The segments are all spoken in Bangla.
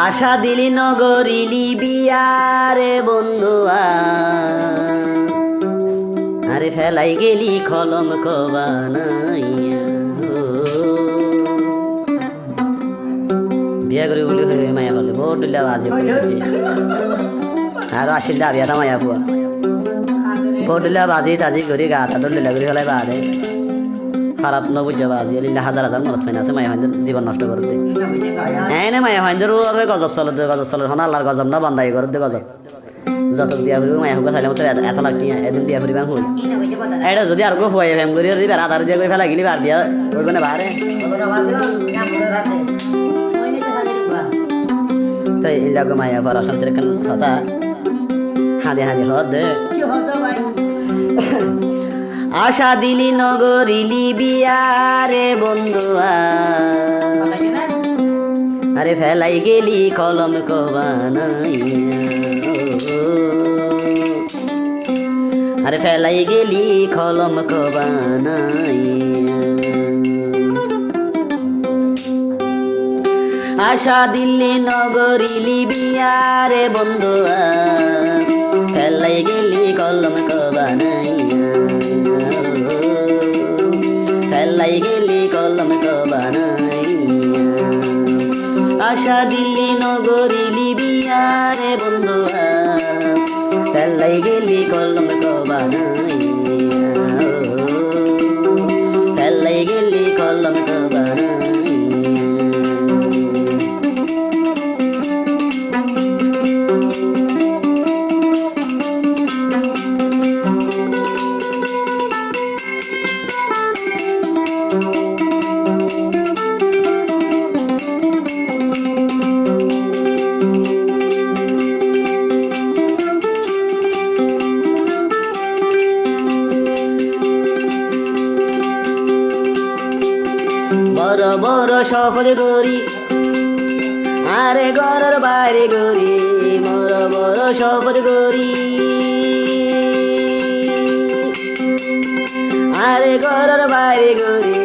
আশা দিলি নগরিলি বিয়ারে বন্ধুয়া আরে ফেলাই গেলি কলম কবানাইয়া বিয়া করে বলি হয়ে মায়া বলে বহুত দিলে বাজে আর আসিল বিয়াটা মায়া পুয়া বহুত দিলে বাজি তাজি করি গাটা ধরলে করি ফেলাই বাজে খারাপ ন বুঝে বাজি হাজার হাজার মরত ফাইন আছে মায়া ভাইদের জীবন নষ্ট করে দে এনে মায়া ভাইদের গজব চলে হন আল্লাহর গজব না বান্দাই করে দে গজব যত দিয়া ফুরিব মায়া হোক চাইলে মতো এত লাগতি এদিন দিয়া ফুরিবাং হই এটা যদি আর ফুয়াই ফেম করি যদি বেড়া আধার দিয়ে ফেলা গেলি বার দিয়া করবে না বাহারে তো এই লাগে মায়া পর অশান্তির কেন হতা হাঁদি হাঁদি হদ দে আশা দিলি নগরিলি বিয়ারে বন্ধুয়া আরে ফেলাই গেলি কলম কবানাইয়া আরে ফেলাই গেলি কলম কবানাইয়া আশা দিলি নগরিলি বিয়ারে বন্ধুয়া ফেলাই গেলি কলম কবানাইয়া ফেলাই গেলি কলম কবানাইয়া আশা দিলি নগরিলি বিয়ারে বন্ধুয়া ফেলাই গেলি কলম কবানাইয়া ফেলাই গেলি কলম কবানাইয়া বড় বড় সফর করি আরে ঘরের বাইরে করি বড় বড় সফর করি আরে ঘরের বাইরে করি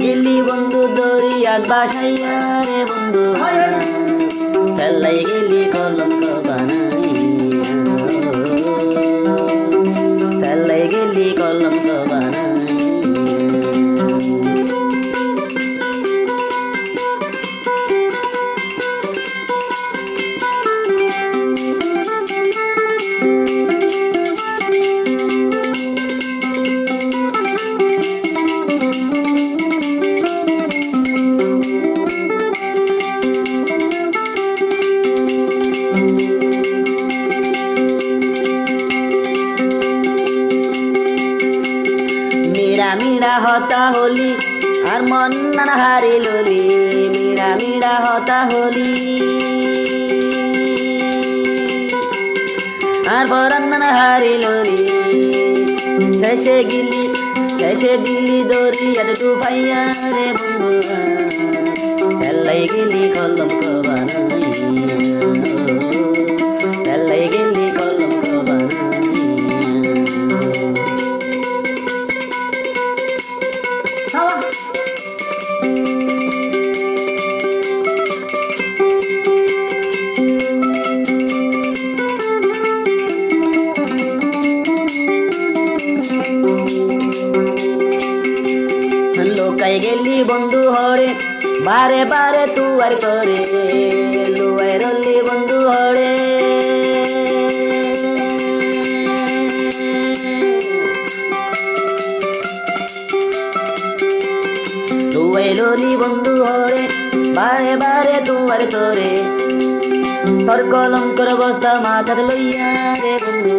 দিল্লি বন্ধু দরি আর বাসাইয়া রে বন্ধু ফেলাই গেলি কলম কবানাইয়া ফেলাই গেলি কলম কবানাইয়া মিড়া হতা হলি আর মন না হারি ললি মিড়া হতা হলি আর পরান না হারি ললি শেষে দিলি দরি আর তু ভাইয়া রে বন্ধু ফেলাই গেলি কলম কবানাইয়া ফেলাই গেলি কলম কবানাইয়া লোকাই গেলি বন্ধু হরে বারে বারে তুয়ার করে লুয়াই রলি বন্ধু হরে লুয়াই ললি বন্ধু হরে বারে বারে তুয়ার করে তোর কলম করে বস্তা মাথার লইয়া রে বন্ধু